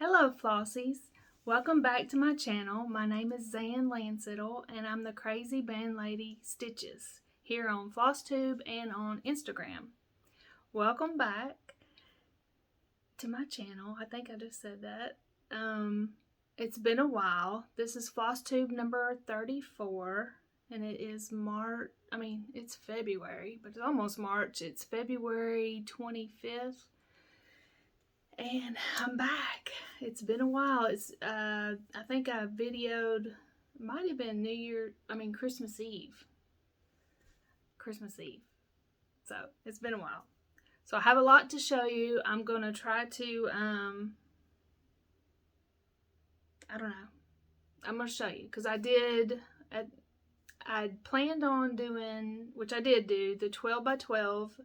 Hello Flossies, welcome back to my channel. My name is Zan Lansettle and I'm the crazy band lady Stitches here on Flosstube and on Instagram. Welcome back to my channel. I think I just said that. It's been a while. This is Flosstube number 34 and it is it's February, but it's almost March. It's February 25th. And I'm back. It's been a while. I think I videoed, might have been Christmas Eve. So it's been a while. So I have a lot to show you. I'm going to try to, I don't know. I'm going to show you because I planned on doing, which I did do, the 12 by 12,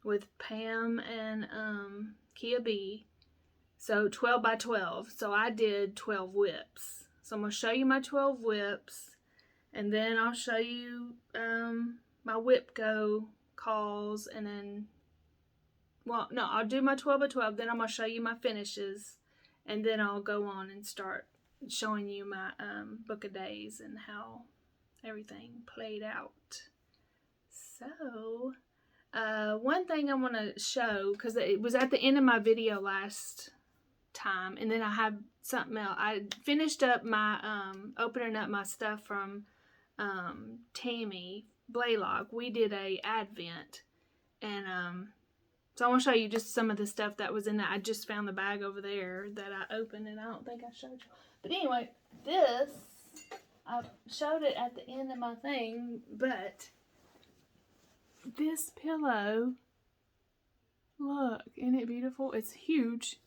with Pam and Kia B. So 12 by 12. So I did 12 whips. So I'm going to show you my 12 whips. And then I'll show you my Wip Go calls. And then, I'll do my 12 by 12. Then I'm going to show you my finishes. And then I'll go on and start showing you my book of days and how everything played out. So one thing I want to show, because it was at the end of my video last time, and then I have something else. I finished up my opening up my stuff from Tammy Blaylock. We did a advent, and so I want to show you just some of the stuff that was in that. I just found the bag over there that I opened, and I don't think I showed you. But anyway, this I showed it at the end of my thing, but this pillow, look, isn't it beautiful? It's huge.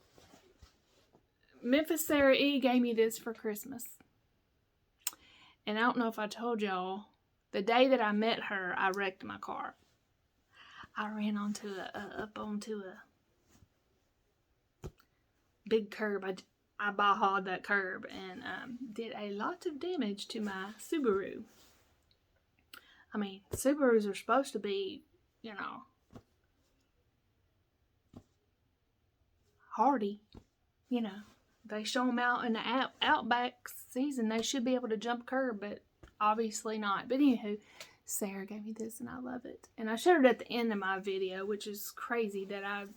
Memphis Sarah E gave me this for Christmas. And I don't know if I told y'all, the day that I met her, I wrecked my car. I ran up onto a big curb. I bahawed that curb and did a lot of damage to my Subaru. I mean, Subarus are supposed to be, hardy. They show them out in the Outback season. They should be able to jump curb, but obviously not. But anywho, Sarah gave me this and I love it. And I showed it at the end of my video, which is crazy that I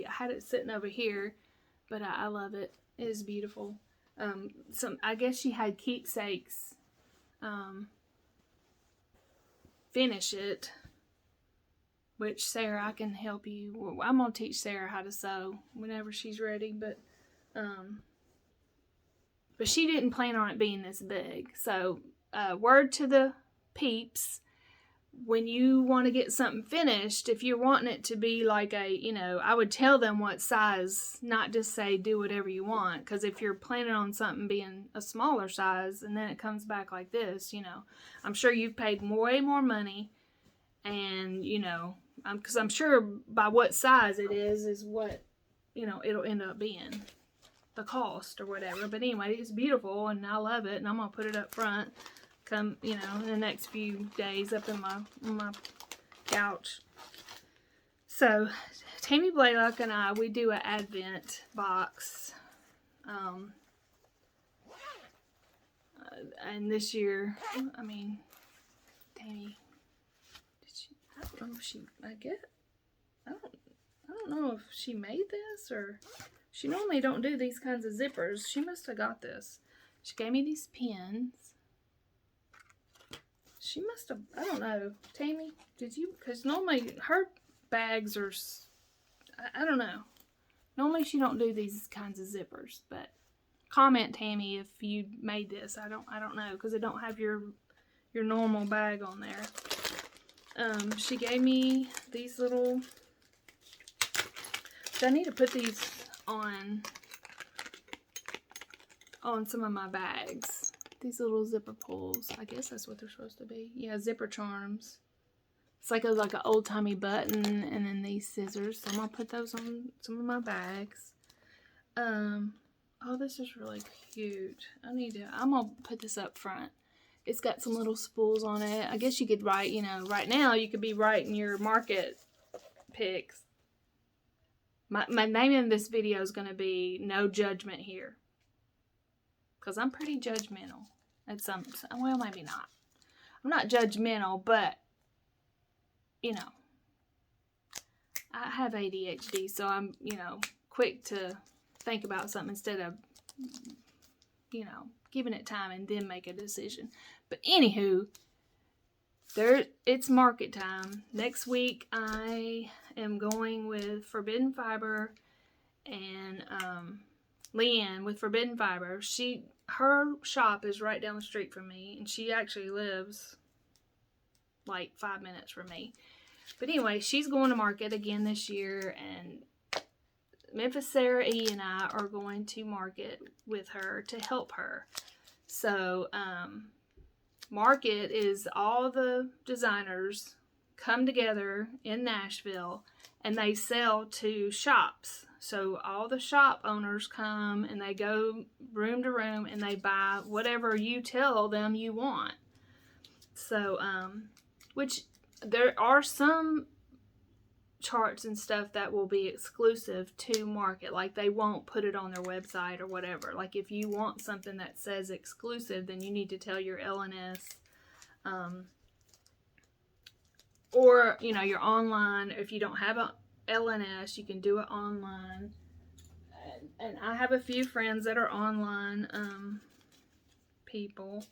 had it sitting over here, but I love it. It is beautiful. I guess she had Keepsakes finish it, which Sarah, I can help you. Well, I'm gonna teach Sarah how to sew whenever she's ready, but she didn't plan on it being this big. So word to the peeps, when you want to get something finished, if you're wanting it to be like I would tell them what size, not just say do whatever you want, because if you're planning on something being a smaller size and then it comes back like this, I'm sure you've paid way more money, and because I'm sure by what size it is what it'll end up being, the cost or whatever. But anyway, it's beautiful and I love it, and I'm gonna put it up front in the next few days up in my couch. So Tammy Blaylock and we do an advent box, and this year, Tammy, I don't know if she made this, or she normally don't do these kinds of zippers. She must have got this. She gave me these pins. She must have, I don't know. Tammy, did you? Because normally her bags are, I don't know. Normally she don't do these kinds of zippers, but comment, Tammy, if you made this. I don't know, because it don't have your normal bag on there. She gave me these little, I need to put these on some of my bags. These little zipper pulls. I guess that's what they're supposed to be. Yeah, zipper charms. It's like an old-timey button, and then these scissors. So I'm going to put those on some of my bags. Oh, this is really cute. I'm going to put this up front. It's got some little spools on it. I guess you could write, right now you could be writing your market picks. My name of this video is going to be No Judgment Here. Because I'm pretty judgmental at some, well, maybe not. I'm not judgmental, but, you know, I have ADHD, so I'm, you know, quick to think about something instead of, you know, giving it time and then make a decision. But anywho, it's market time. Next week I am going with Forbidden Fiber and Lynne with Forbidden Fiber. Her shop is right down the street from me, and she actually lives like 5 minutes from me. But anyway, she's going to market again this year, and Memphis Sarah E and I are going to market with her to help her. So, market is all the designers come together in Nashville and they sell to shops. So all the shop owners come and they go room to room and they buy whatever you tell them you want. So, which there are some charts and stuff that will be exclusive to market. Like they won't put it on their website or whatever. Like if you want something that says exclusive, then you need to tell your LNS. Or, you know, your online. If you don't have a LNS, you can do it online. And I have a few friends that are online people.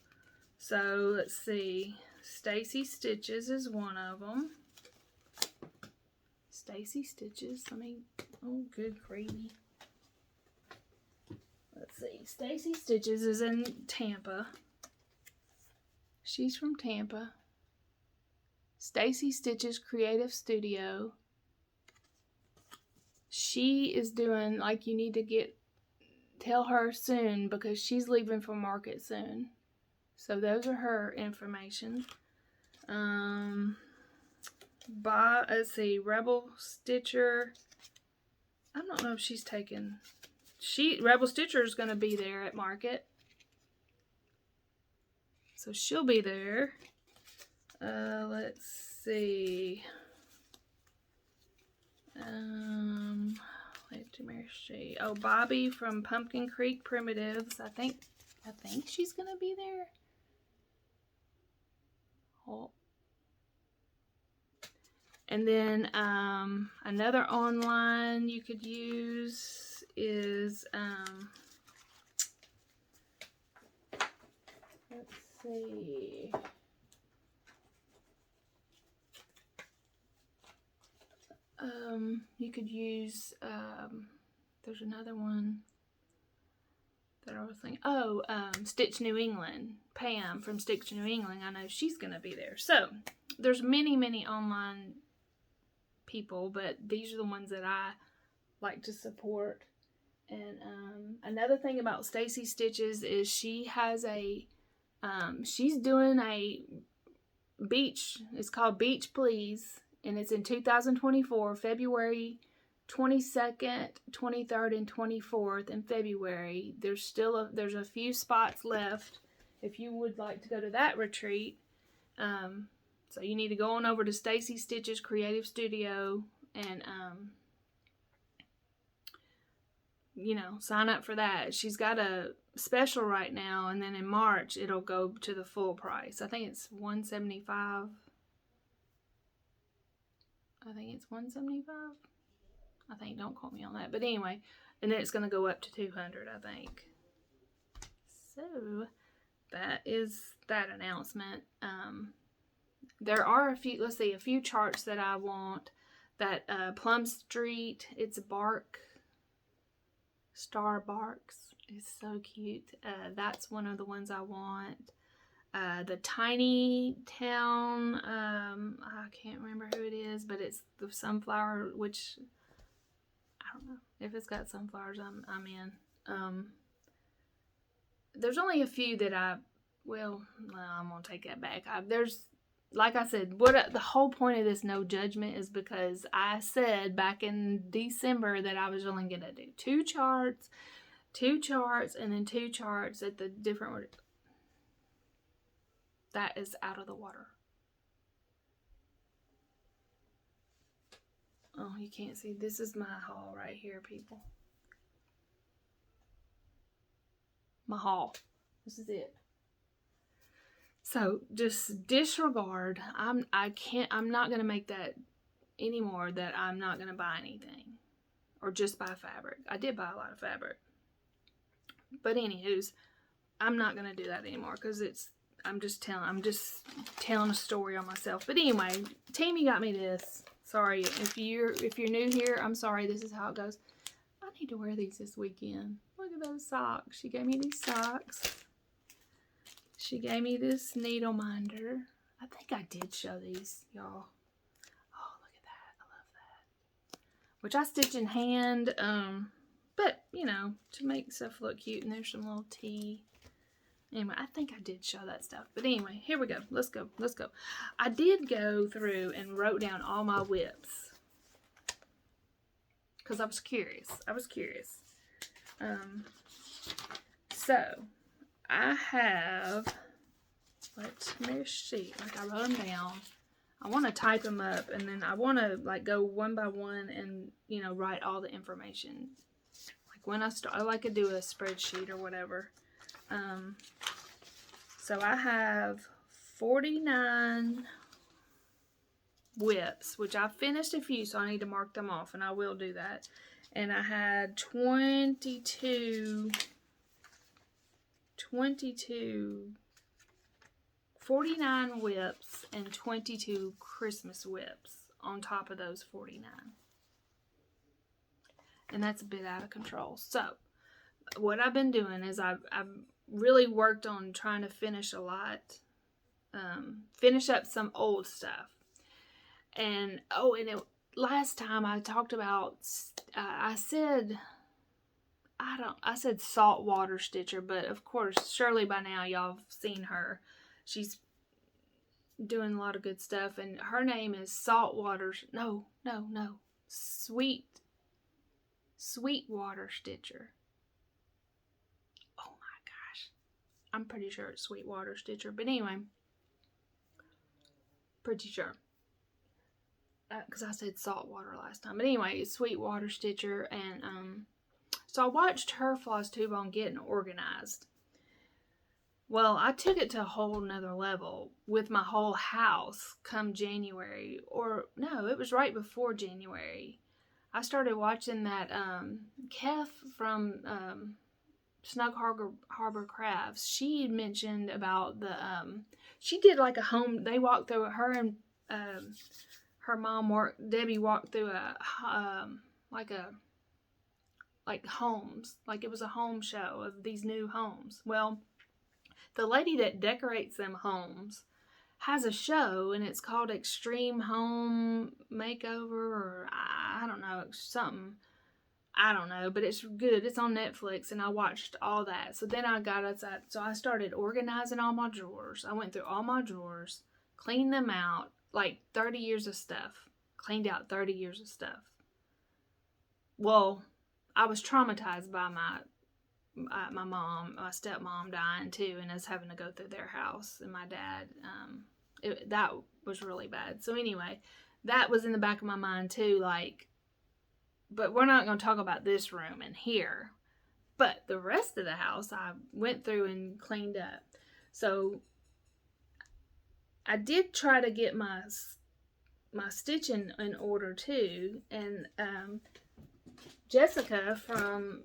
So let's see. Stacy Stitches is one of them. Stacy Stitches. Oh, good gravy. Let's see. Stacy Stitches is in Tampa. She's from Tampa. Stacie Stitches Creative Studio. She is doing, like, you need to tell her soon because she's leaving for market soon. So those are her information. Let's see, Rebel Stitcher. I don't know if she's taken. Rebel Stitcher is going to be there at market. So she'll be there. Let's see. Let's see. Oh, Bobby from Pumpkin Creek Primitives. I think she's going to be there. Oh. And then another online you could use is let's see. You could use there's another one that I was thinking. Oh, Stitch New England. Pam from Stitch New England. I know she's gonna be there. So there's many online people, but these are the ones that I like to support. And another thing about Stacy Stitches is she has she's doing a beach. It's called Beach Please, and it's in 2024, February 22nd, 23rd, and 24th in February. There's a few spots left if you would like to go to that retreat. So you need to go on over to Stacie Stitches Creative Studio and, you know, sign up for that. She's got a special right now, and then in March it'll go to the full price. I think it's $175. I think it's $175. I think, don't quote me on that. But anyway, and then it's going to go up to $200, I think. So that is that announcement. There are a few charts that I want. That Plum Street, it's Star Barks is so cute. That's one of the ones I want. The Tiny Town, I can't remember who it is, but it's the sunflower, which I don't know if it's got sunflowers. I'm in. There's only a few that I'm gonna take that back. Like I said, the whole point of this no judgment is because I said back in December that I was only gonna do two charts, and then two charts at the different order. That is out of the water. Oh, you can't see. This is my haul right here, people. My haul. This is it. So just disregard. I'm not gonna make that anymore, that I'm not gonna buy anything or just buy fabric. I did buy a lot of fabric, but anywho's, I'm not gonna do that anymore because I'm just telling a story on myself. But anyway, Tammy got me this. Sorry if you're new here. I'm sorry. This is how it goes. I need to wear these this weekend. Look at those socks. She gave me these socks. She gave me this needle minder. I think I did show these, y'all. Oh, look at that. I love that. Which I stitch in hand, but, you know, to make stuff look cute. And there's some little tea. Anyway, I think I did show that stuff. But anyway, here we go. Let's go. Let's go. I did go through and wrote down all my whips. Because I was curious. So, I have, let me see, like I wrote them down. I want to type them up, and then I want to like go one by one and, you know, write all the information. Like when I start, I like to do a spreadsheet or whatever. So I have 49 whips, which I finished a few, so I need to mark them off, and I will do that. And I had 49 whips and 22 Christmas whips on top of those 49. And that's a bit out of control. So, what I've been doing is I've really worked on trying to finish a lot, finish up some old stuff. And, oh, and last time I talked about, I said saltwater stitcher, but of course, surely by now y'all have seen her. She's doing a lot of good stuff, and her name is Sweetwater Stitcher. Oh my gosh. I'm pretty sure it's Sweetwater Stitcher, but anyway, pretty sure. Because I said saltwater last time. But anyway, it's Sweetwater Stitcher. And so I watched her Flosstube on getting organized. Well, I took it to a whole nother level with my whole house come January. Or, no, it was right before January. I started watching that Kef from Snug Harbor Crafts. She had mentioned about the, she did like a home, they walked through it, her and her mom Debbie walked through like homes, like it was a home show of these new homes. Well, the lady that decorates them homes has a show, and it's called Extreme Home Makeover, or I don't know, something. I don't know, but it's good. It's on Netflix, and I watched all that. So then I got outside. So I started organizing all my drawers. I went through all my drawers, cleaned them out, like 30 years of stuff. Cleaned out 30 years of stuff. Well, I was traumatized by my mom, my stepmom dying too, and us having to go through their house, and my dad, that was really bad. So anyway, that was in the back of my mind too, like, but we're not going to talk about this room in here. But the rest of the house, I went through and cleaned up. So I did try to get my stitching in order too, and Jessica from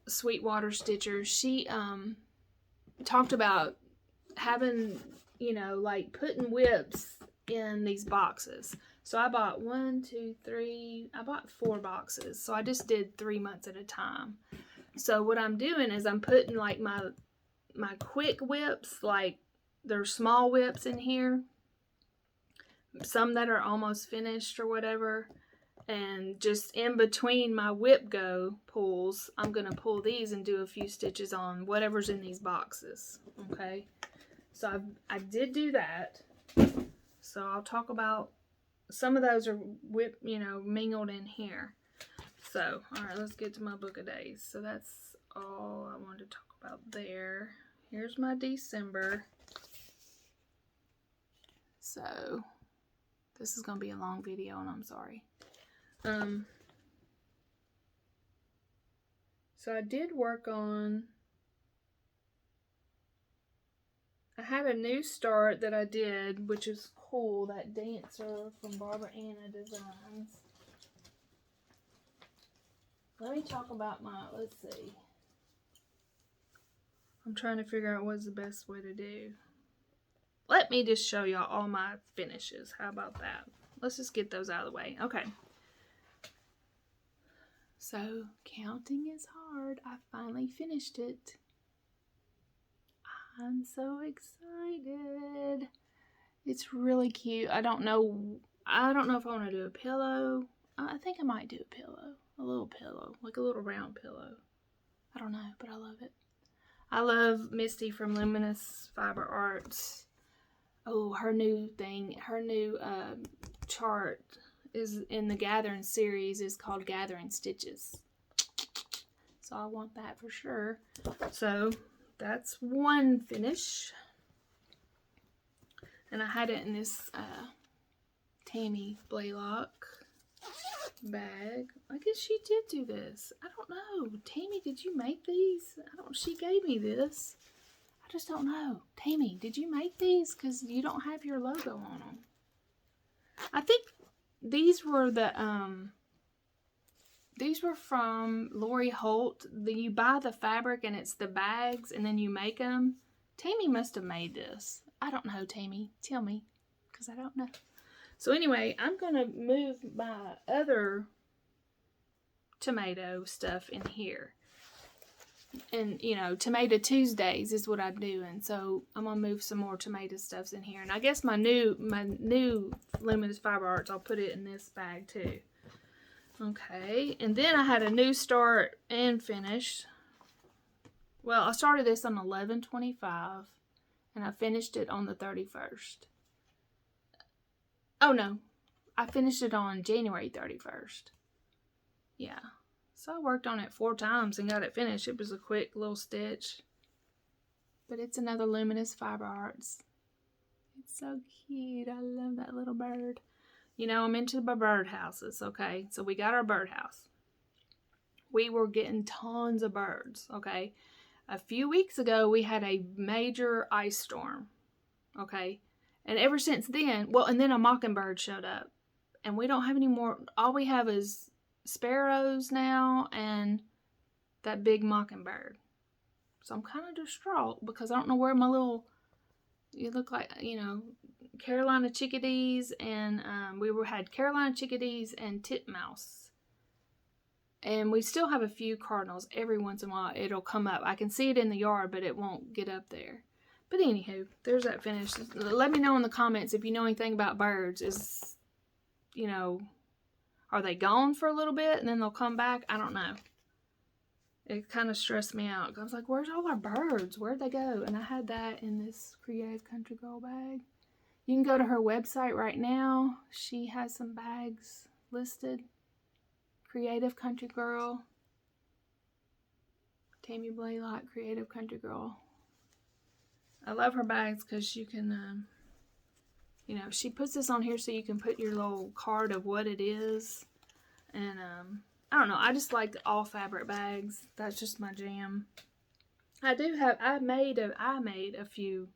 Sweetwater Stitcher, she talked about having, you know, like putting whips in these boxes. So I bought I bought 4 boxes. So I just did 3 months at a time. So what I'm doing is I'm putting like my quick whips, like they're small whips in here. Some that are almost finished or whatever. And just in between my Wip Go pulls, I'm going to pull these and do a few stitches on whatever's in these boxes. Okay. So I did do that. So I'll talk about, some of those are mingled in here. So, alright, let's get to my book of days. So that's all I wanted to talk about there. Here's my December. So, this is going to be a long video, and I'm sorry. So I did work on, I had a new start that I did, which is cool, that dancer from Barbara Anna Designs. Let me talk about my, let's see. I'm trying to figure out what's the best way to do. Let me just show y'all all my finishes. How about that? Let's just get those out of the way. Okay. So, counting is hard. I finally finished it. I'm so excited. It's really cute. I don't know if I want to do a pillow. I think I might do a pillow. A little pillow. Like a little round pillow. I don't know, but I love it. I love Misty from Luminous Fiber Arts. Oh, her new chart is in the Gathering series is called Gathering Stitches. So I want that for sure. So that's one finish. And I had it in this Tammy Blaylock bag. I guess she did do this. I don't know. Tammy, did you make these? She gave me this. I just don't know. Tammy, did you make these? Because you don't have your logo on them. I think these were from Lori Holt. You buy the fabric and it's the bags and then you make them. Tammy must have made this. I don't know, Tammy. Tell me, because I don't know. So anyway, I'm going to move my other tomato stuff in here. And, you know, Tomato Tuesdays is what I'm doing. So I'm going to move some more tomato stuffs in here. And I guess my new Luminous Fiber Arts, I'll put it in this bag too. Okay. And then I had a new start and finish. Well, I started this on 11/25 and I finished it on the 31st. Oh no, I finished it on January 31st. Yeah. So I worked on it 4 times and got it finished. It was a quick little stitch. But it's another Luminous Fiber Arts. It's so cute. I love that little bird. You know, I'm into my bird houses, okay? So we got our birdhouse. We were getting tons of birds, okay? A few weeks ago, we had a major ice storm, okay? And ever since then, well, and then a mockingbird showed up. And we don't have any more. All we have is sparrows now and that big mockingbird. So I'm kind of distraught because I don't know where my little, you look like, you know, Carolina chickadees, and we had Carolina chickadees and titmouse. And we still have a few cardinals. Every once in a while it'll come up. I can see it in the yard, but it won't get up there. But anywho, there's that finish. Let me know in the comments if you know anything about birds. Is, you know, are they gone for a little bit and then they'll come back? I don't know. It kind of stressed me out. I was like, where's all our birds? Where'd they go? And I had that in this Creative Country Girl bag. You can go to her website right now. She has some bags listed. Creative Country Girl. Tammy Blaylock, Creative Country Girl. I love her bags because you can, you know, she puts this on here so you can put your little card of what it is. And, I don't know. I just like all fabric bags. That's just my jam. I made a few,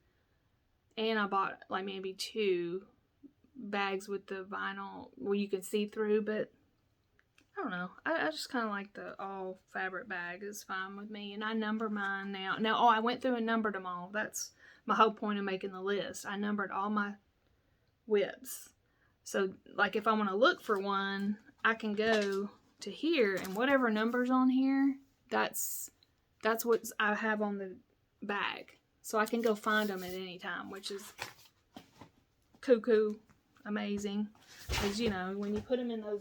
and I bought like maybe 2 bags with the vinyl where you can see through, but I don't know. I just kind of like the all fabric bag. It's fine with me. And I number mine now. Now, I went through and numbered them all. That's my whole point of making the list. I numbered all my whips. So, like, if I want to look for one, I can go to here, and whatever number's on here, that's what I have on the bag. So I can go find them at any time, which is cuckoo amazing. Because, you know, when you put them in those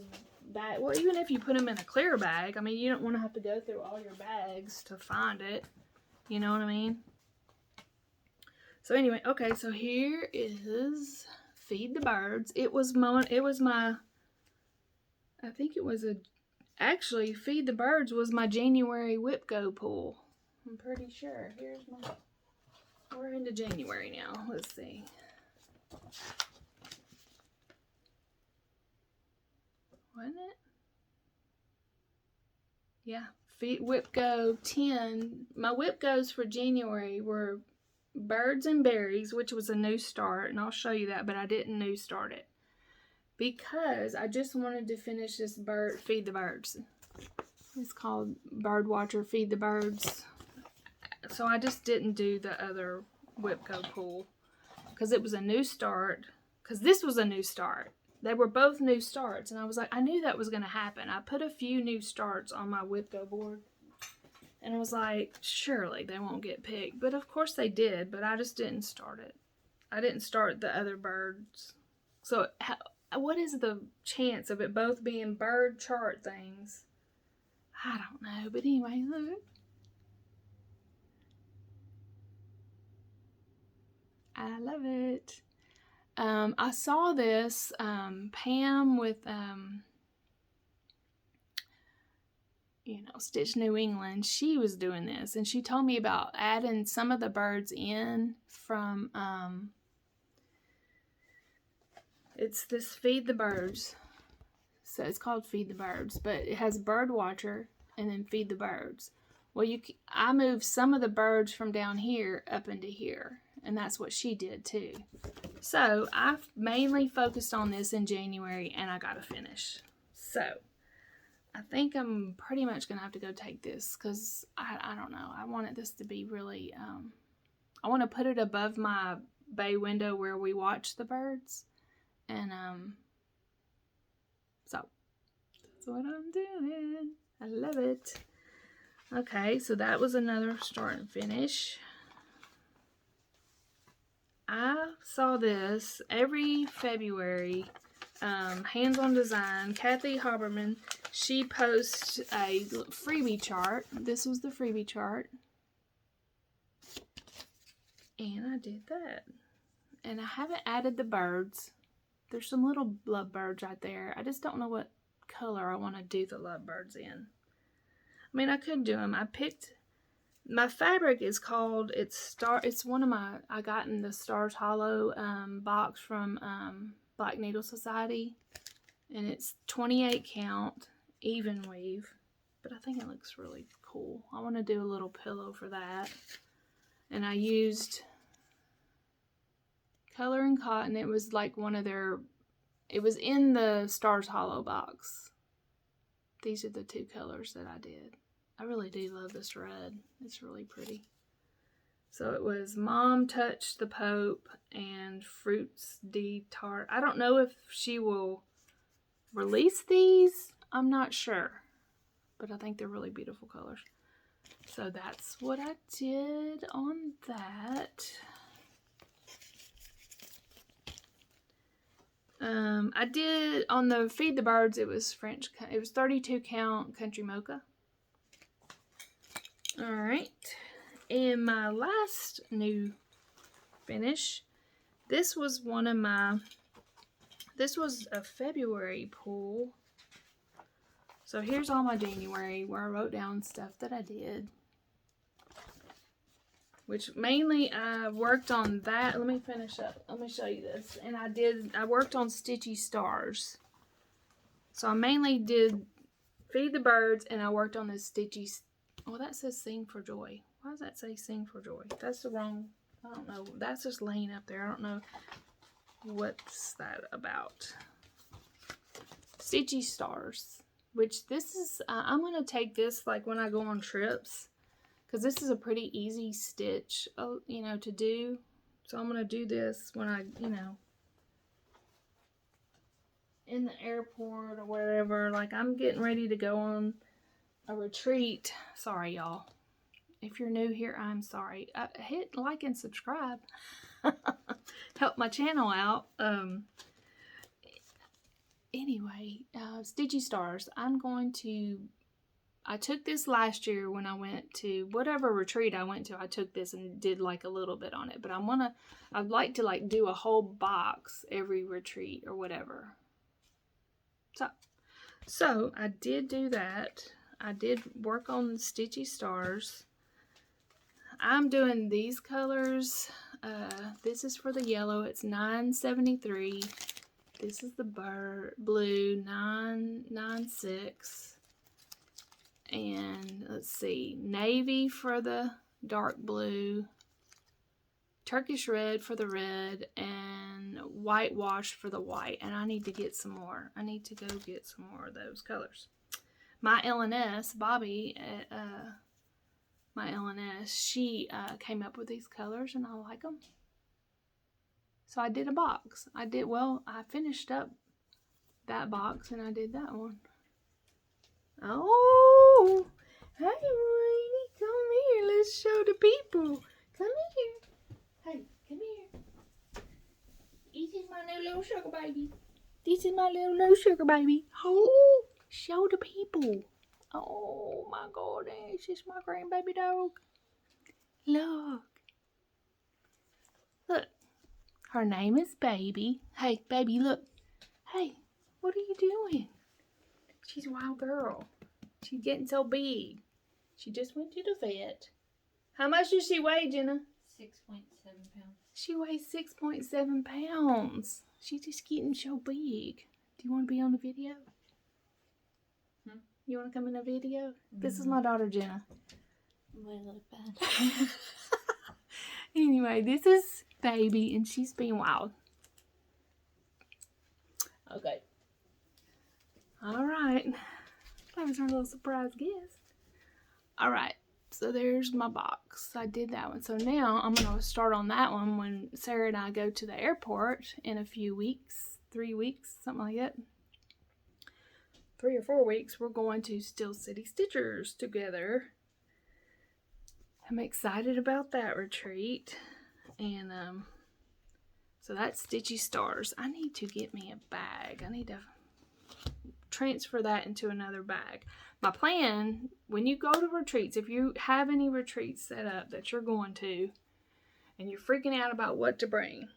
bags, well, even if you put them in a clear bag, I mean, you don't want to have to go through all your bags to find it. You know what I mean? So anyway, okay, so here is Feed the Birds. Actually, Feed the Birds was my January Wip Go pull. I'm pretty sure. We're into January now. Let's see. Wasn't it? Yeah, Wip Go 10. My Wip Goes for January were Birds and Berries, which was a new start, and I'll show you that, but I didn't new start it because I just wanted to finish this Feed the Birds. It's called Bird Watcher Feed the Birds. So I just didn't do the other Wip Go pool because it was a new start, because this was a new start. They were both new starts, and I was like, I knew that was going to happen. I put a few new starts on my Wip Go board, and I was like, surely they won't get picked. But of course they did, but I just didn't start it. I didn't start the other birds. So what is the chance of it both being bird chart things? I don't know, but anyway, look. I love it. I saw this, Pam with, you know, Stitch New England. She was doing this, and she told me about adding some of the birds in from, it's this Feed the Birds. So it's called Feed the Birds, but it has Bird Watcher and then Feed the Birds. Well, I moved some of the birds from down here up into here, and that's what she did too. So I've mainly focused on this in January, and I got to finish. So I think I'm pretty much going to have to go take this because I don't know. I wanted this to be really, I want to put it above my bay window where we watch the birds. And so that's what I'm doing. I love it. Okay, so that was another start and finish. I saw this every February, Hands on Design. Kathy Haberman, she posts a freebie chart. This was the freebie chart. And I did that. And I haven't added the birds. There's some little lovebirds right there. I just don't know what color I want to do the lovebirds in. I mean, I could do them. I picked... My fabric is called, it's one of my, I got in the Stars Hollow box from Black Needle Society. And it's 28 count, even weave. But I think it looks really cool. I want to do a little pillow for that. And I used Color and Cotton. It was like one of their, it was in the Stars Hollow box. These are the two colors that I did. I really do love this red. It's really pretty. So it was Mom Touched the Pope and Fruits de Tart. I don't know if she will release these. I'm not sure. But I think they're really beautiful colors. So that's what I did on that. I did on the Feed the Birds, it was 32 count Country Mocha. Alright, and my last new finish, this was this was a February pull. So here's all my January where I wrote down stuff that I did. Which mainly I worked on that. Let me finish up. Let me show you this. And I worked on Stitchy Stars. So I mainly did Feed the Birds, and I worked on this Stitchy. Oh, that says Sing for Joy. Why does that say Sing for Joy? That's the wrong, I don't know. That's just laying up there. I don't know what's that about. Stitchy Stars. Which this is, I'm going to take this like when I go on trips. Because this is a pretty easy stitch, you know, to do. So I'm going to do this when I, you know, in the airport or wherever. Like I'm getting ready to go on a retreat. Sorry, y'all. If you're new here, I'm sorry. Hit like and subscribe. Help my channel out. Anyway, Stitchy Stars. I took this last year when I went to whatever retreat I went to. I took this and did like a little bit on it. But I'd like to like do a whole box every retreat or whatever. So I did do that. I did work on Stitchy Stars. I'm doing these colors. This is for the yellow. It's 973. This is the blue 996. And let's see, navy for the dark blue, turkish red for the red, and whitewash for the white. And I need to get some more. I need to go get some more of those colors. My LNS, Bobby, my LNS, she came up with these colors and I like them. So I did a box. I finished up that box and I did that one. Oh, hey, Rainy, come here. Let's show the people. Come here. Hey, come here. This is my new little sugar baby. This is my little new sugar baby. Oh, show the people. Oh my God, this is my grandbaby dog. Look. Look. Her name is Baby. Hey, Baby, look. Hey, what are you doing? She's a wild girl. She's getting so big. She just went to the vet. How much does she weigh, Jenna? 6.7 pounds. She weighs 6.7 pounds. She's just getting so big. Do you want to be on the video? You want to come in a video? This is my daughter, Jenna. Might look bad. Anyway, this is Baby, and she's being wild. Okay. All right. That was our little surprise guest. All right. So there's my box. I did that one. So now I'm going to start on that one when Sarah and I go to the airport in a few weeks. 3 weeks, something like that. 3 or 4 weeks, we're going to Stacie Stitches together. I'm excited about that retreat. And so that's Stitchy Stars. I need to get me a bag. I need to transfer that into another bag. My plan, when you go to retreats, if you have any retreats set up that you're going to and you're freaking out about what to bring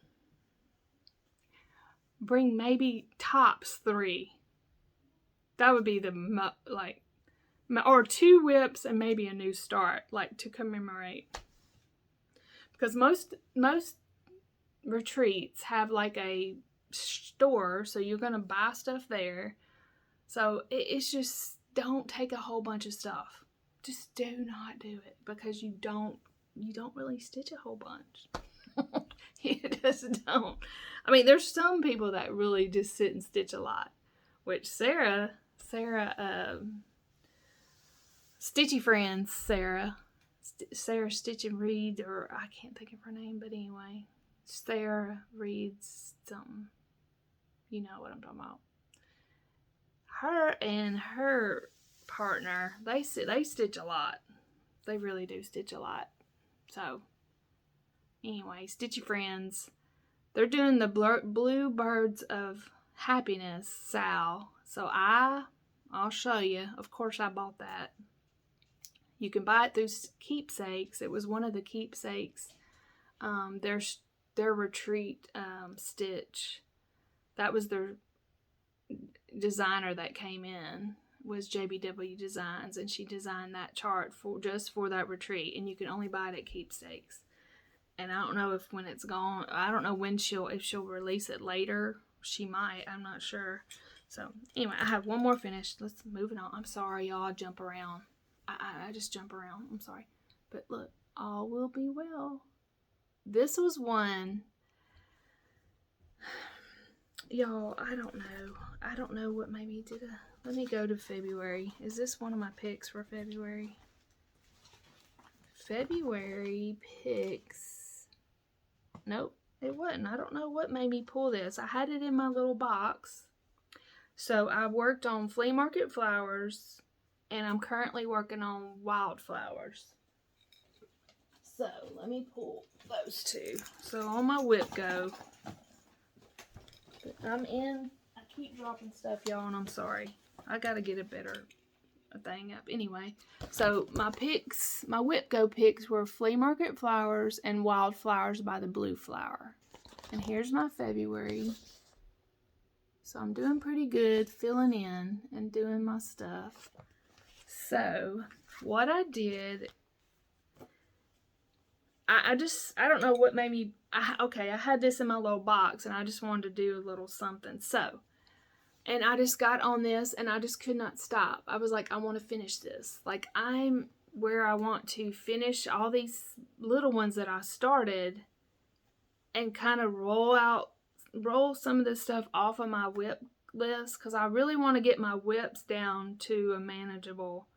maybe tops 3. That would be the, like, or 2 whips and maybe a new start, like, to commemorate. Because most retreats have like a store, so you're going to buy stuff there. So it's just, don't take a whole bunch of stuff. Just do not do it, because you don't really stitch a whole bunch. You just don't. I mean, there's some people that really just sit and stitch a lot, which Sarah, Stitchy Friends, Sarah Stitch and Read, or I can't think of her name, but anyway, Sarah reads something. You know what I'm talking about. Her and her partner, they stitch a lot. They really do stitch a lot. So anyway, Stitchy Friends, they're doing the Blue Birds of Happiness, Sal. So I'll show you. Of course, I bought that. You can buy it through Keepsakes. It was one of the Keepsakes. Their retreat stitch. That was their designer that came in, was JBW Designs, and she designed that chart just for that retreat, and you can only buy it at Keepsakes. And I don't know if when it's gone, I don't know when if she'll release it later. She might, I'm not sure. So anyway, I have one more finished. Let's move it on. I'm sorry, y'all. I jump around. I just jump around. I'm sorry. But look, all will be well. This was one. Y'all, I don't know. I don't know what made me do that. Let me go to February. Is this one of my picks for February? February picks. Nope, it wasn't. I don't know what made me pull this. I had it in my little box. So I worked on Flea Market Flowers, and I'm currently working on Wildflowers. So let me pull those two. So on my Wip Go, I keep dropping stuff, y'all, and I'm sorry. I gotta get a better thing up. Anyway, so my Wip Go picks were Flea Market Flowers and Wildflowers by the Blue Flower. And here's my February. So I'm doing pretty good, filling in and doing my stuff. So what I did, I don't know what made me, I had this in my little box and I just wanted to do a little something. So And I just got on this and I just could not stop. I was like, I want to finish this. Like, I'm where I want to finish all these little ones that I started and kind of roll some of this stuff off of my whip list, because I really want to get my whips down to a manageable.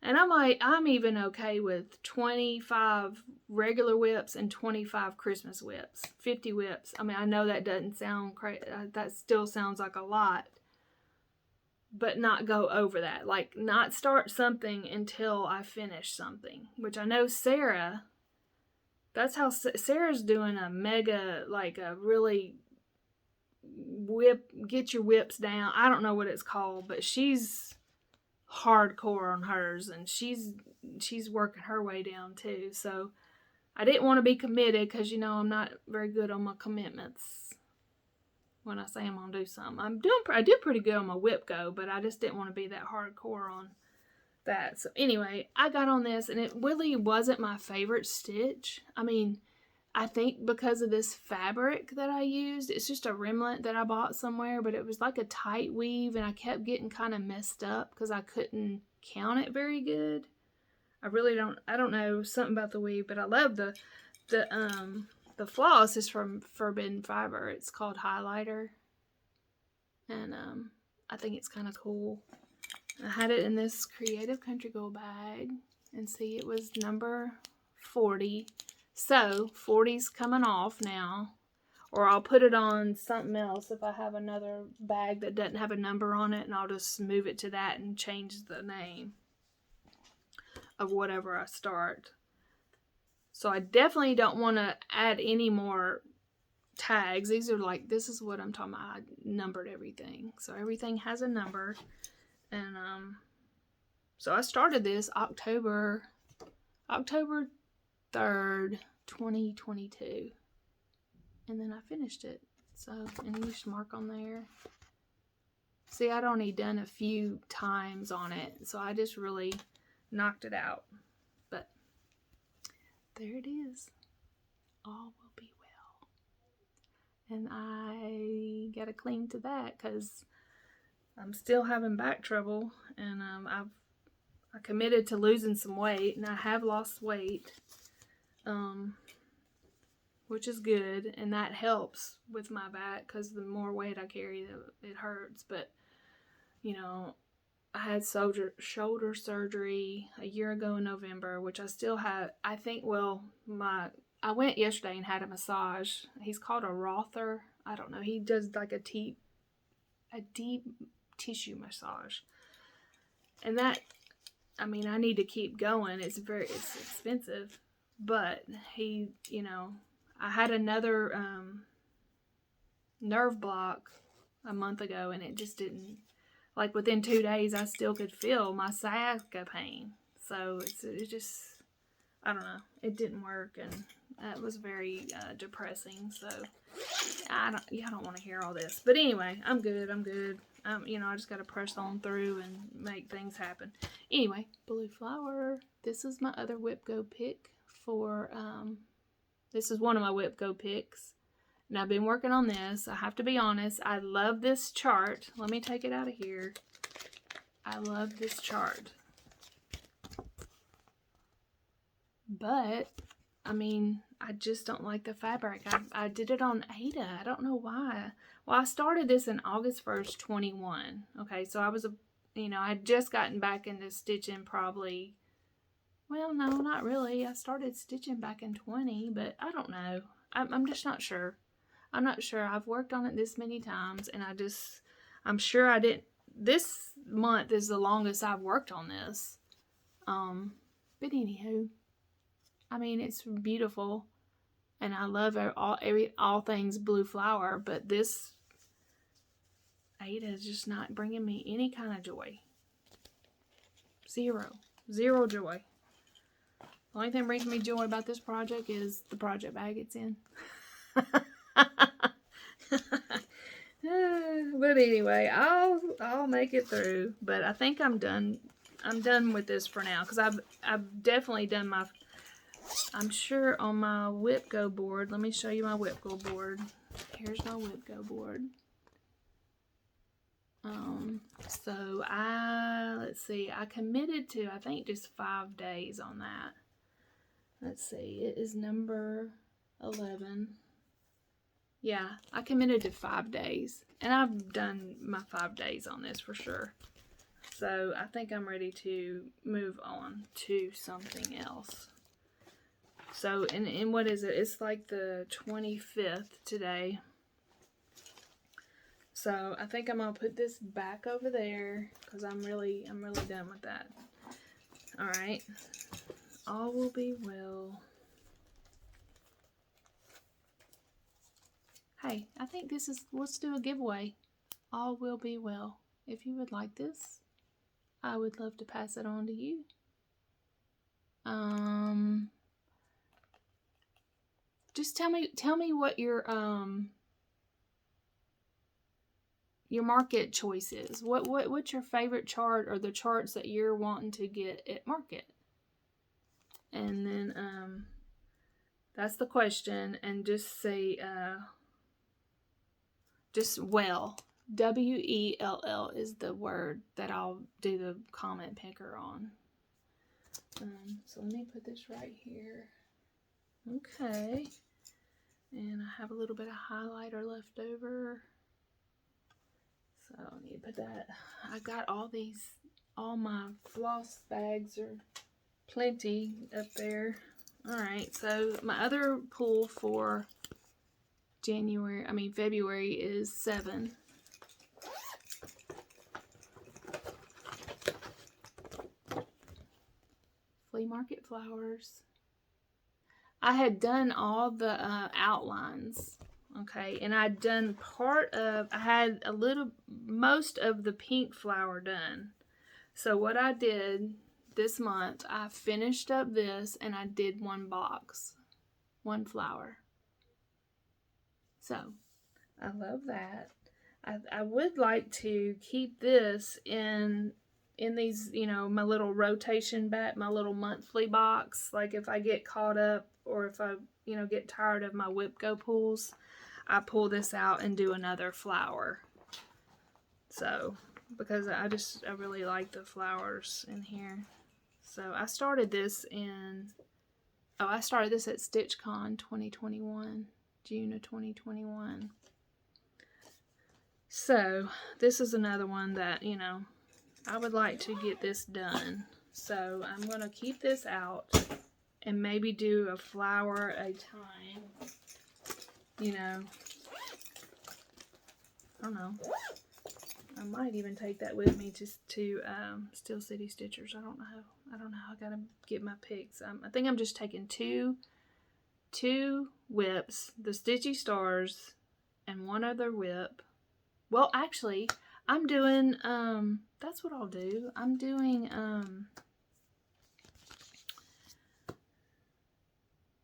And I'm even okay with 25 regular whips and 25 Christmas whips, 50 whips. I mean, I know that doesn't sound crazy. That still sounds like a lot, but not go over that. Like, not start something until I finish something, which I know Sarah, that's how Sarah's doing a mega, like a really get your whips down. I don't know what it's called, but she's hardcore on hers, and she's working her way down too. So I didn't want to be committed, because you know I'm not very good on my commitments. When I say I'm gonna do something, I do pretty good on my Wip Go, but I just didn't want to be that hardcore on that. So anyway, I got on this, and it really wasn't my favorite stitch. I mean, I think because of this fabric that I used, it's just a rimlet that I bought somewhere, but it was like a tight weave, and I kept getting kind of messed up because I couldn't count it very good. I don't know, something about the weave, but I love the floss is from Forbidden Fiber. It's called Highlighter, and I think it's kind of cool. I had it in this creative.country.girl bag, and see, it was number 40. So 40's coming off now, or I'll put it on something else if I have another bag that doesn't have a number on it, and I'll just move it to that and change the name of whatever I start. So I definitely don't want to add any more tags. These are like, this is what I'm talking about. I numbered everything, so everything has a number. And so I started this October 3rd, 2022, and then I finished it. So, and you just mark on there. See, I'd only done a few times on it, so I just really knocked it out. But there it is. All will be well. And I gotta cling to that, because I'm still having back trouble, and I committed to losing some weight, and I have lost weight, which is good, and that helps with my back, because the more weight I carry, it hurts. But you know, I had shoulder surgery a year ago in November, which I still have. I think, well, I went yesterday and had a massage. He's called a Rother. I don't know. He does like a deep tissue massage, and that, I mean, I need to keep going. It's expensive, but he, you know, I had another nerve block a month ago, and it just didn't, like, within 2 days I still could feel my sciatica pain. So it just, I don't know, it didn't work, and that was very depressing. So I don't want to hear all this, but anyway, I'm good. You know, I just got to press on through and make things happen. Anyway, blue flower. This is my other Wip Go pick for, this is one of my Wip Go picks. And I've been working on this. I have to be honest, I love this chart. Let me take it out of here. I love this chart. But, I mean, I just don't like the fabric. I did it on Ada. I don't know why. Well, I started this in August 1st, 21. Okay, so I was, you know, I had just gotten back into stitching probably, well, no, not really. I started stitching back in 20, but I don't know. I'm just not sure. I'm not sure. I've worked on it this many times, and I'm sure I didn't. This month is the longest I've worked on this. But anywho, I mean, it's beautiful, and I love all things blue flower, but this Ada is just not bringing me any kind of joy. Zero joy. The only thing that brings me joy about this project is the project bag it's in. But anyway, I'll make it through. But I think I'm done. I'm done with this for now, because I've definitely done my. I'm sure on my Wip Go board. Let me show you my Wip Go board. Here's my Wip Go board. So let's see, I committed to, I think, just 5 days on that. Let's see, it is number 11. Yeah, I committed to 5 days, and I've done my 5 days on this for sure. So I think I'm ready to move on to something else. So, and what is it? It's like the 25th today. So I think I'm gonna put this back over there because I'm really done with that. All right, all will be well. Hey, I think this is, let's do a giveaway. All will be well. If you would like this, I would love to pass it on to you. Just tell me what your market choice is. What's your favorite chart, or the charts that you're wanting to get at market? And then that's the question. And just say just well, W-E-L-L is the word that I'll do the comment picker on. So let me put this right here. Okay. And I have a little bit of highlighter left over. So I need to put that. I got all my floss bags are plenty up there. Alright, so my other pull for February is 7. Flea market flowers. I had done all the outlines, okay, and I'd done I had most of the pink flower done. So what I did this month, I finished up this and I did one box, one flower. So I love that. I would like to keep this in these, my little rotation back, my little monthly box. Like if I get caught up, or if I, get tired of my Wip Go pulls, I pull this out and do another flower. So, because I really like the flowers in here. So I started this I started this at Stitchcon 2021, June of 2021. So this is another one that, I would like to get this done. So I'm going to keep this out and maybe do a flower at a time. I don't know. I might even take that with me to Stacie Stitches. I don't know. I gotta get my picks. I think I'm just taking two whips, the Stitchy Stars, and one other whip. Well, actually, I'm doing, that's what I'll do. I'm doing,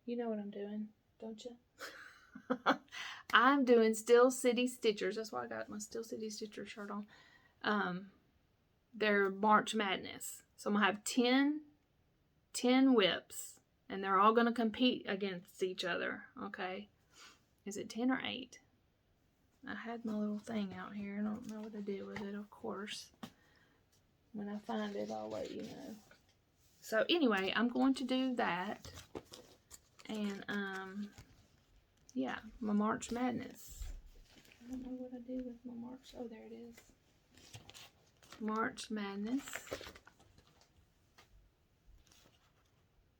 you know what I'm doing, don't you? I'm doing Stacie Stitches. That's why I got my Stacie Stitches shirt on. They're March Madness. So I'm going to have 10 whips. And they're all going to compete against each other. Okay. Is it 10 or 8? I had my little thing out here. I don't know what to do with it, of course. When I find it, I'll let you know. So anyway, I'm going to do that. And, yeah, my March Madness. I don't know what I do with my March. Oh, there it is. March Madness.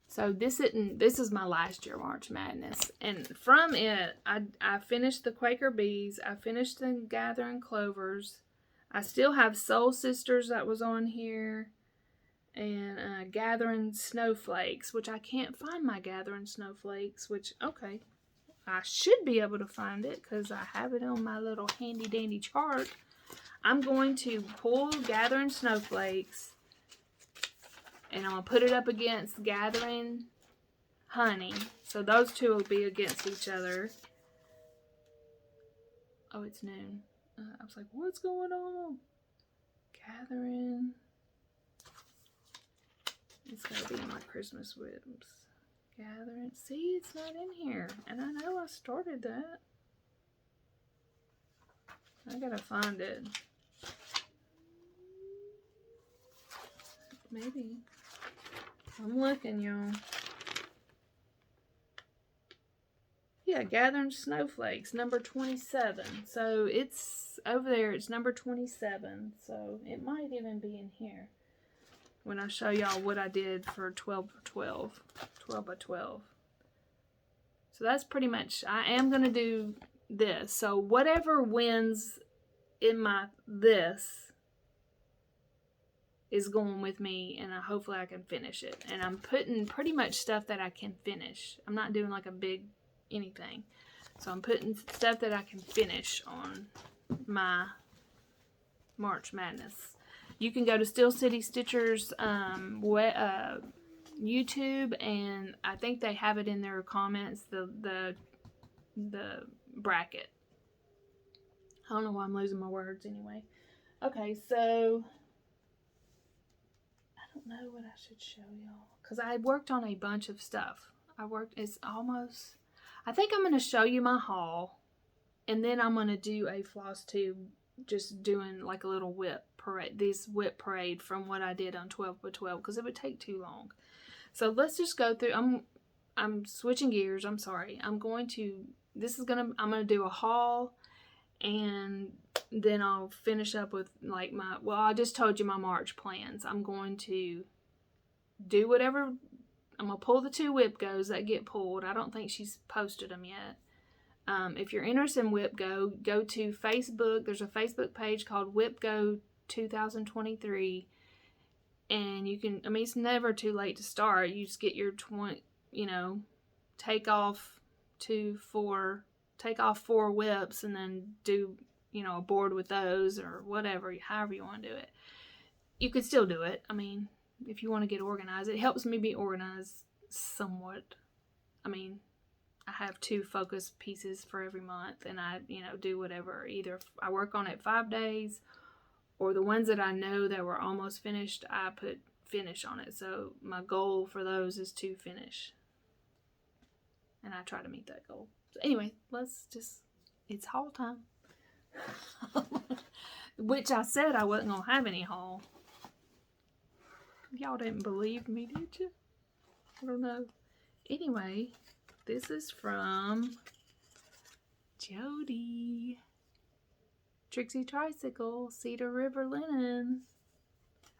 So this is my last year March Madness. And from it, I finished the Quaker Bees. I finished the Gathering Clovers. I still have Soul Sisters that was on here. And Gathering Snowflakes, which I can't find my Gathering Snowflakes, which, okay. I should be able to find it because I have it on my little handy dandy chart. I'm going to pull Gathering Snowflakes and I'm going to put it up against Gathering Honey. So those two will be against each other. Oh, it's noon. I was like, what's going on? Gathering. It's got to be in my Christmas whips. Gathering. See, it's not in here. And I know I started that. I gotta find it. Maybe. I'm looking, y'all. Yeah, Gathering Snowflakes, number 27. So it's over there. It's number 27. So it might even be in here when I show y'all what I did for 12 by 12. 12 by 12. So that's pretty much, I am going to do this. So whatever wins in my this is going with me, and hopefully I can finish it. And I'm putting pretty much stuff that I can finish. I'm not doing like a big anything. So I'm putting stuff that I can finish on my March Madness. You can go to Stacie Stitches YouTube, and I think they have it in their comments, the bracket. I don't know why I'm losing my words anyway. Okay, so I don't know what I should show y'all, because I worked on a bunch of stuff. It's almost, I think I'm going to show you my haul, and then I'm going to do a Flosstube, just doing like a little whip parade from what I did on 12 by 12, because it would take too long. So let's just go through. I'm switching gears. I'm sorry. I'm going to do a haul, and then I'll finish up with like I just told you my March plans. I'm going to do whatever. I'm going to pull the 2 Wip Goes that get pulled. I don't think she's posted them yet. If you're interested in Wip Go, go to Facebook. There's a Facebook page called Wip Go 2023. And you can, it's never too late to start. You just get your take off 4 whips, and then do, a board with those, or whatever, however you want to do it. You could still do it. If you want to get organized, it helps me be organized somewhat. I have 2 focus pieces for every month, and I, do whatever. Either I work on it 5 days, or the ones that I know that were almost finished, I put finish on it. So my goal for those is to finish. And I try to meet that goal. So anyway, it's haul time. Which I said I wasn't going to have any haul. Y'all didn't believe me, did you? I don't know. Anyway, this is from Jody. Trixie Tricycle, Cedar River Linen.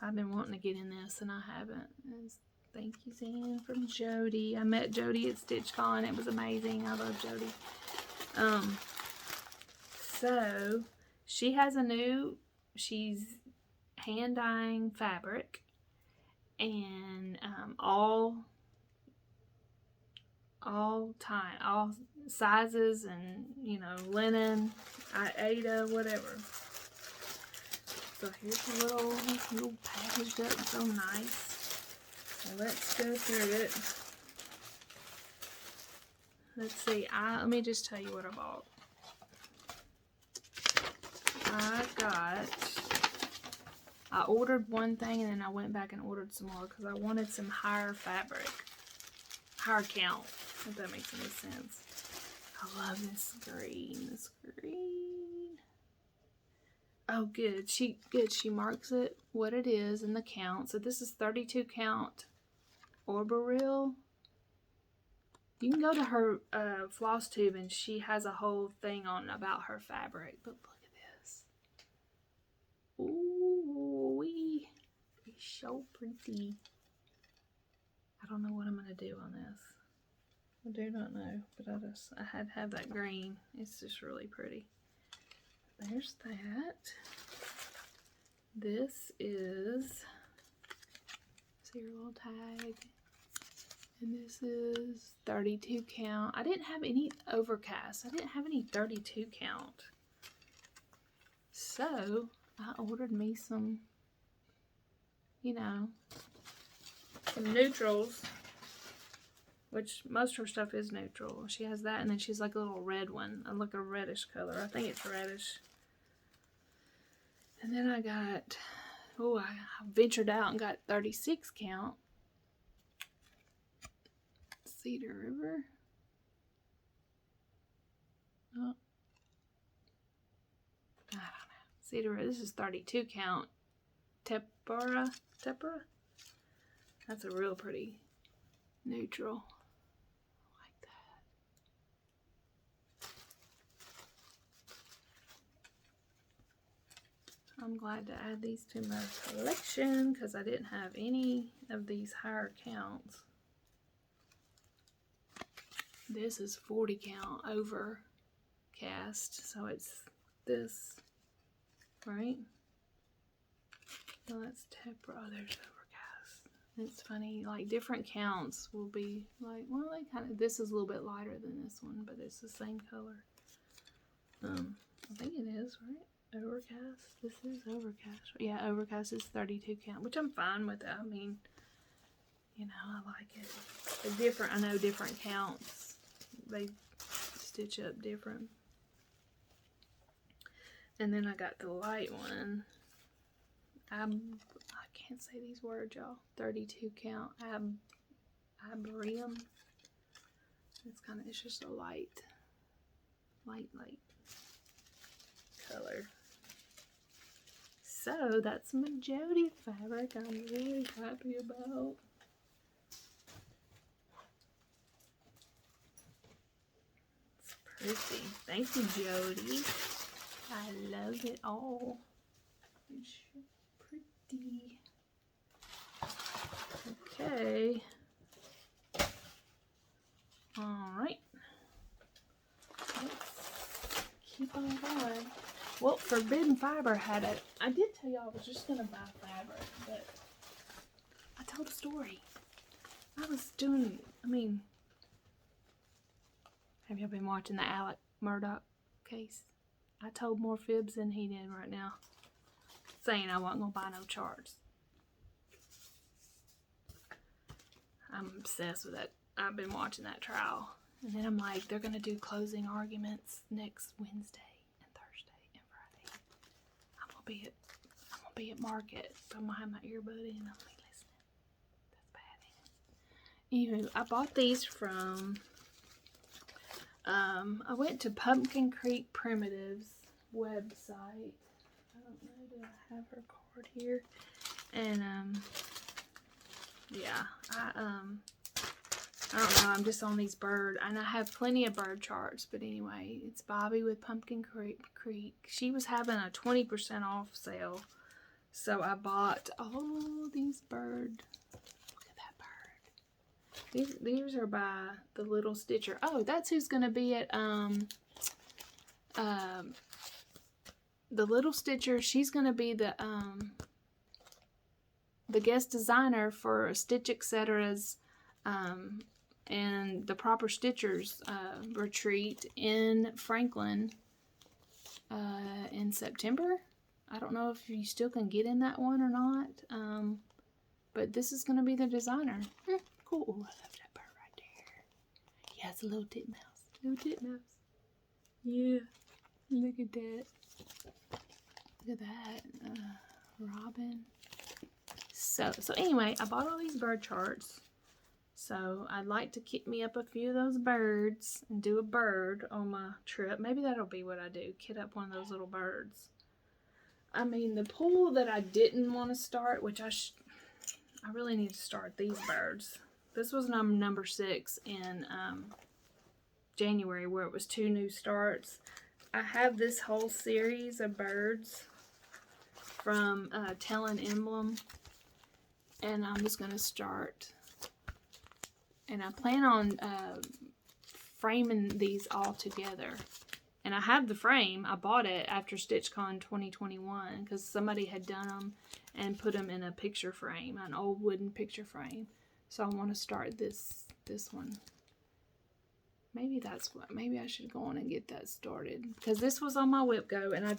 I've been wanting to get in this, and I haven't. Thank you, Zan, from Jody. I met Jody at Stitchcon. It was amazing. I love Jody. So she has she's hand dyeing fabric, and all sizes, and linen, Aida, whatever. So here's a little packaged up, so nice. So let's go through it. Let's see. Let me just tell you what I bought. I ordered one thing, and then I went back and ordered some more because I wanted some higher fabric, higher count, if that makes any sense. I love this green. Oh, good. She marks it what it is and the count. So this is 32 count Orberil. You can go to her Flosstube, and she has a whole thing about her fabric. But look at this. Ooh, it's so pretty. I don't know what I'm gonna do on this. I do not know, but I had to have that green. It's just really pretty. There's that. This is, see your little tag. And this is 32 count. I didn't have any overcast. I didn't have any 32 count. So I ordered me some, some neutrals, which most of her stuff is neutral. She has that, and then she's like a little red one, like a reddish color. I think it's reddish. And then I got, I ventured out and got 36 count Cedar River. Oh, I don't know. Cedar River. This is 32 count Tempera. That's a real pretty neutral. Like that. I'm glad to add these to my collection because I didn't have any of these higher counts. This is 40 count overcast, so it's this, right? So that's Tepra. Oh, there's overcast. It's funny, like different counts will be like, well, they kind of, this is a little bit lighter than this one, but it's the same color. I think it is, right? Overcast. This is overcast. Yeah, overcast is 32 count, which I'm fine with that. I mean, you know, I like it. They're different. I know different counts. They stitch up different. And then I got the light one. I can't say these words, y'all. 32 count. Arboreum. It's kind of, it's just a light color. So that's my Jody fabric. I'm really happy about. It's pretty. Thank you, Jody. I love it all. It's pretty. Okay. Alright. Let's keep on going. Well, Forbidden Fiber had it. I did tell y'all I was just going to buy fabric, but I told a story. I was doing, I mean, have y'all been watching the Alec Murdoch case? I told more fibs than he did right now, saying I wasn't going to buy no charts. I'm obsessed with that. I've been watching that trial. And then I'm like, they're going to do closing arguments next Wednesday and Thursday and Friday. I'm going to be at market. So I'm going to have my earbud in and I'm going to be listening. That's bad. Anywho, I bought these from, I went to Pumpkin Creek Primitives website. I don't know, do I have her card here? And, yeah, I don't know, I'm just on these bird, and I have plenty of bird charts, but anyway, it's Bobby with Pumpkin Creek. She was having a 20% off sale, so I bought all these bird. Look at that bird. These are by the Little Stitcher. Oh, that's who's going to be at, the Little Stitcher. She's going to be the guest designer for Stitch Etc's, and the Proper Stitchers retreat in Franklin in September. I don't know if you still can get in that one or not, but this is going to be the designer. Cool. Ooh, I love that bird right there. Yeah, it's a little titmouse. Little titmouse. Yeah. Look at that. Look at that. Robin. So anyway, I bought all these bird charts. So I'd like to kit me up a few of those birds and do a bird on my trip. Maybe that'll be what I do. Kit up one of those little birds. I mean, the pool that I didn't want to start, which I really need to start these birds. This was number 6 in January, where it was 2 new starts. I have this whole series of birds from Tellin Emblem, and I'm just going to start. And I plan on framing these all together. And I have the frame. I bought it after Stitchcon 2021 because somebody had done them and put them in a picture frame, an old wooden picture frame. So I want to start this one. Maybe that's what. Maybe I should go on and get that started because this was on my Wip Go, and I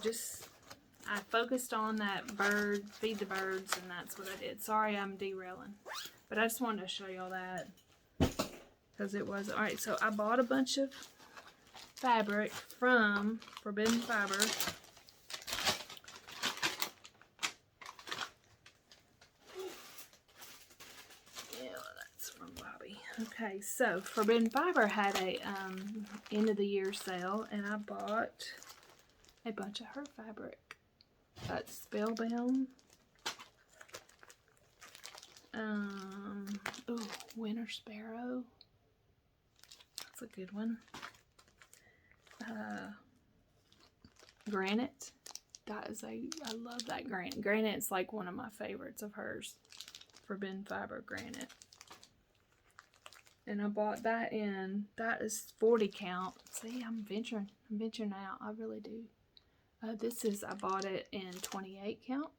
focused on that bird, feed the birds, and that's what I did. Sorry, I'm derailing, but I just wanted to show y'all that. Because it was, alright, so I bought a bunch of fabric from Forbidden Fiber. Yeah, that's from Bobby. Okay, so Forbidden Fiber had a end of the year sale, and I bought a bunch of her fabric. That's Spellbound. Oh, Winter Sparrow. That's a good one. Granite. I love that granite. Granite's like one of my favorites of hers. Forbidden Fiber Granite. And I bought that in, that is 40 count. See, I'm venturing out. I really do. I bought it in 28 count.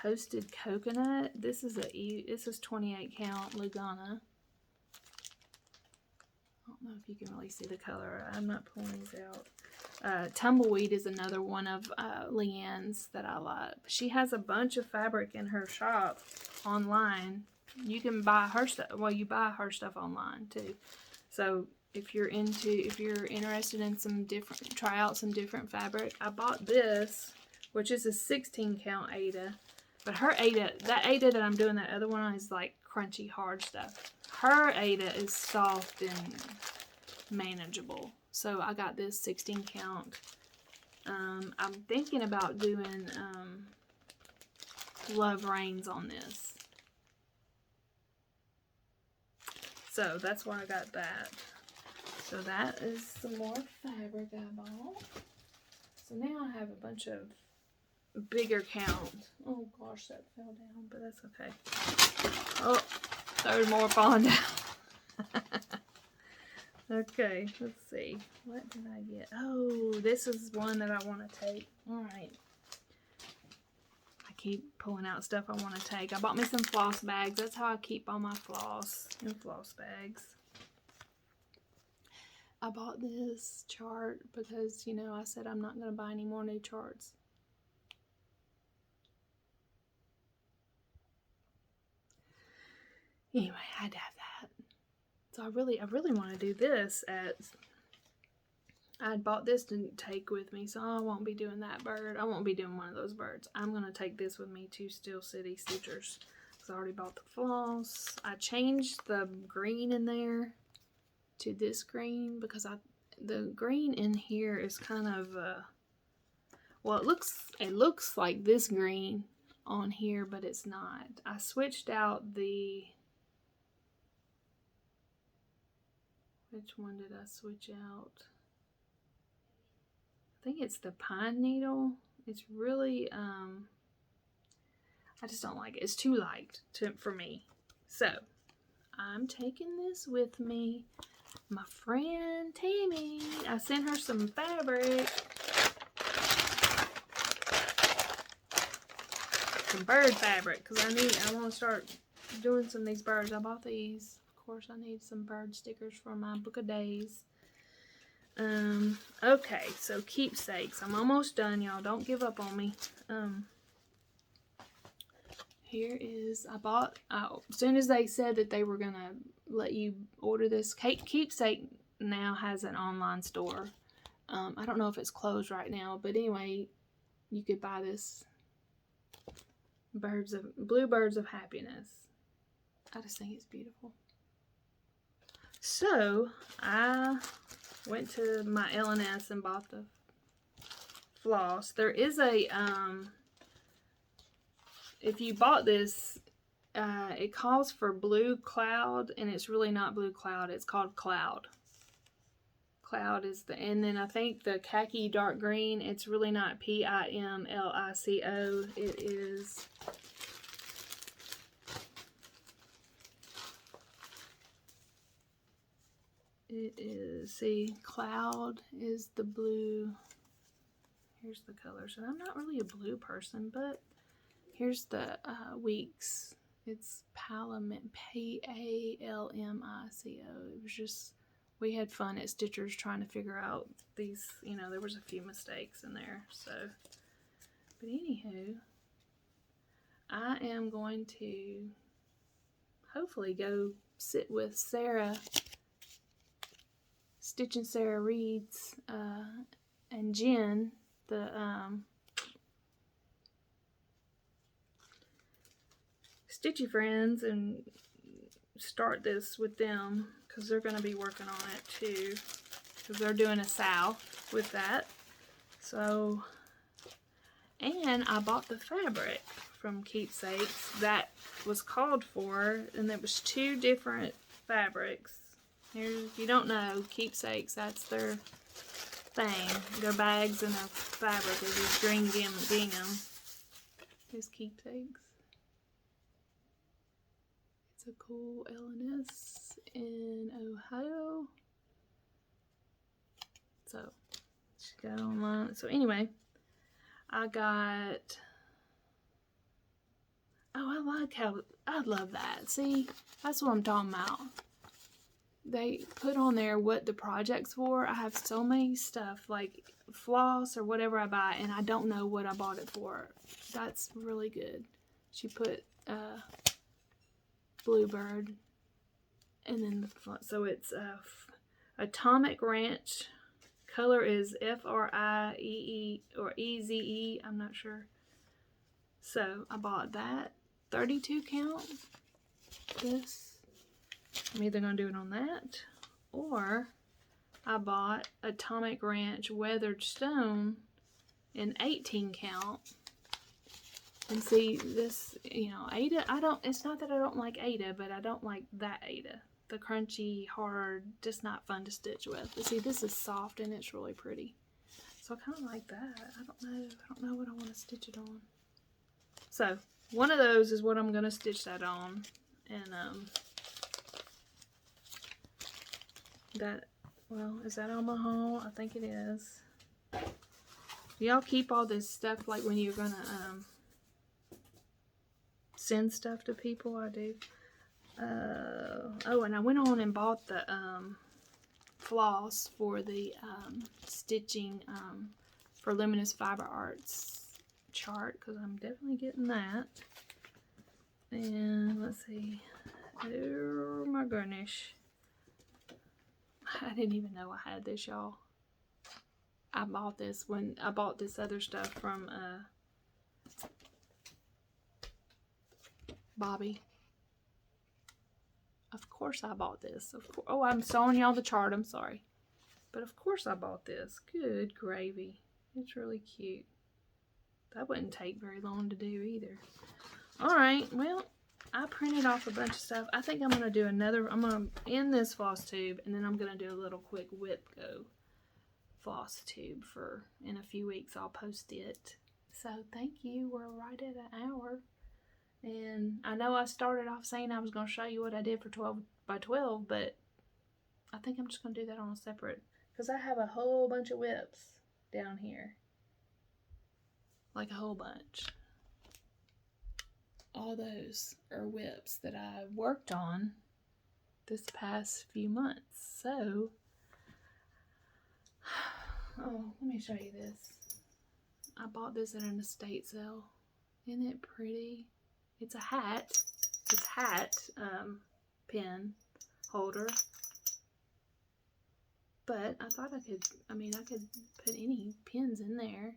Toasted Coconut. This is 28 count Lugana. I don't know if you can really see the color. I'm not pulling these out. Tumbleweed is another one of Lynne's that I like. She has a bunch of fabric in her shop online. You can buy her stuff. Well, you buy her stuff online too. So if you're interested in try out some different fabric. I bought this, which is a 16 count Aida. But her Aida, that Aida that I'm doing that other one on is like crunchy hard stuff. Her Aida is soft and manageable. So I got this 16 count. I'm thinking about doing Love Reigns on this. So that's why I got that. So that is some more fabric I bought. So now I have a bunch of bigger count. Oh gosh, that fell down, but that's okay. Oh, there's more falling down. Okay, let's see. What did I get? Oh, this is one that I want to take. Alright. I keep pulling out stuff I want to take. I bought me some floss bags. That's how I keep all my floss in floss bags. I bought this chart because, you know, I said I'm not going to buy any more new charts. Anyway, I had to have that. So I really want to do this I bought this to take with me, so I won't be doing that bird. I won't be doing one of those birds. I'm going to take this with me to Steel City Stitchers. Because I already bought the floss. I changed the green in there to this green because the green in here is kind of, well, it looks like this green on here, but it's not. I switched out which one did I switch out? I think it's the Pine Needle. It's really, I just don't like it. It's too light for me. So, I'm taking this with me. My friend Tammy, I sent her some fabric. Some bird fabric, because I want to start doing some of these birds. I bought these. Of course, I need some bird stickers for my Book of Days. Okay, so Keepsakes. I'm almost done, y'all. Don't give up on me. Here is, as soon as they said that they were going to let you order this, Keepsake now has an online store. I don't know if it's closed right now, but anyway, you could buy this Blue Birds of Happiness. I just think it's beautiful. So, I went to my L&S and bought the floss. There is a, if you bought this, it calls for Blue Cloud, and it's really not Blue Cloud. It's called Cloud. Cloud is and then I think the khaki dark green, it's really not PIMLICO. It is, see, Cloud is the blue. Here's the colors. And I'm not really a blue person, but here's the Weeks. It's Palamico. Palmico. It was just, we had fun at Stitchers trying to figure out these, you know, there was a few mistakes in there. So, but anywho, I am going to hopefully go sit with Sarah, Stitch and Sarah Reed's, and Jen, the Stitchy friends, and start this with them because they're going to be working on it too, because they're doing a sow with that. So, and I bought the fabric from Keepsakes that was called for, and there was 2 different fabrics. Here's, if you don't know, Keepsakes, that's their thing. Their bags and their fabric is just green gingham. Here's Keepsakes. It's a cool LNS in Ohio. So, she got online. So anyway, I got, oh, I love that. See, that's what I'm talking about. They put on there what the project's for. I have so many stuff, like floss or whatever I buy, and I don't know what I bought it for. That's really good. She put Bluebird, and then so it's Atomic Ranch. Color is FRIEE or EZE, I'm not sure. So I bought that 32 count. This, I'm either gonna do it on that, or I bought Atomic Ranch Weathered Stone in 18 count. And see this, you know, Ada, it's not that I don't like Ada, but I don't like that Ada. The crunchy, hard, just not fun to stitch with. But see, this is soft and it's really pretty. So I kind of like that. I don't know what I want to stitch it on. So one of those is what I'm going to stitch that on. And that, well, is that on my haul? I think it is. Do y'all keep all this stuff like when you're going to send stuff to people? I do. Oh, and I went on and bought the floss for the stitching for Luminous Fiber Arts chart, because I'm definitely getting that. And let's see. Oh my goodness. I didn't even know I had this, y'all. I bought this when I bought this other stuff from Bobby. Of course I bought this. Of course. Oh, I'm showing y'all the chart. I'm sorry. But of course I bought this. Good gravy. It's really cute. That wouldn't take very long to do either. Alright, well, I printed off a bunch of stuff. I think I'm going to do another, I'm going to end this floss tube, and then I'm going to do a little quick Wip Go floss tube for, in a few weeks I'll post it. So thank you. We're right at an hour. And I know I started off saying I was going to show you what I did for 12 by 12, but I think I'm just going to do that on a separate, because I have a whole bunch of whips down here. Like a whole bunch. All those are whips that I worked on this past few months. So, oh, let me show you this. I bought this at an estate sale. Isn't it pretty? It's a hat. It's hat pin holder. But I thought I could put any pins in there.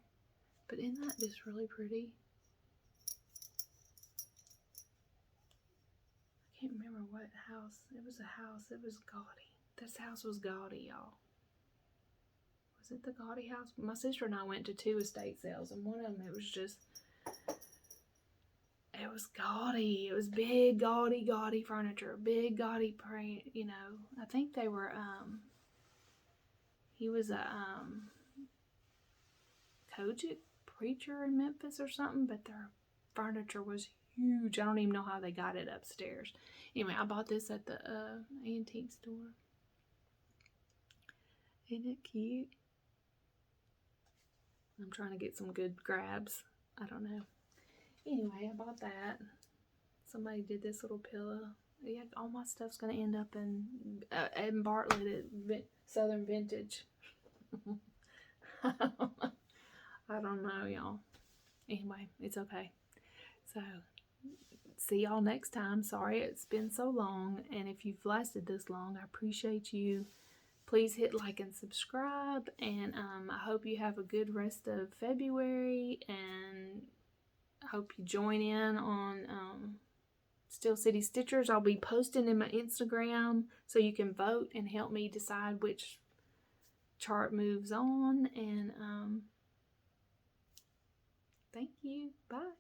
But isn't that just really pretty? I can't remember what house. It was a house. It was gaudy. This house was gaudy, y'all. Was it the gaudy house? My sister and I went to 2 estate sales, and one of them, it was just, it was gaudy. It was big, gaudy furniture. Big, gaudy print, you know. I think they were, he was a, Kojic preacher in Memphis or something, but their furniture was huge. I don't even know how they got it upstairs. Anyway, I bought this at the antique store. Isn't it cute? I'm trying to get some good grabs. I don't know. Anyway, I bought that. Somebody did this little pillow. Yeah, all my stuff's gonna end up in Bartlett at Southern Vintage. I don't know, y'all. Anyway, it's okay. So, see y'all next time. Sorry it's been so long, and if you've lasted this long, I appreciate you. Please hit like and subscribe, and I hope you have a good rest of February, and I hope you join in on Stacie Stitches. I'll be posting in my Instagram so you can vote and help me decide which chart moves on, and thank you. Bye.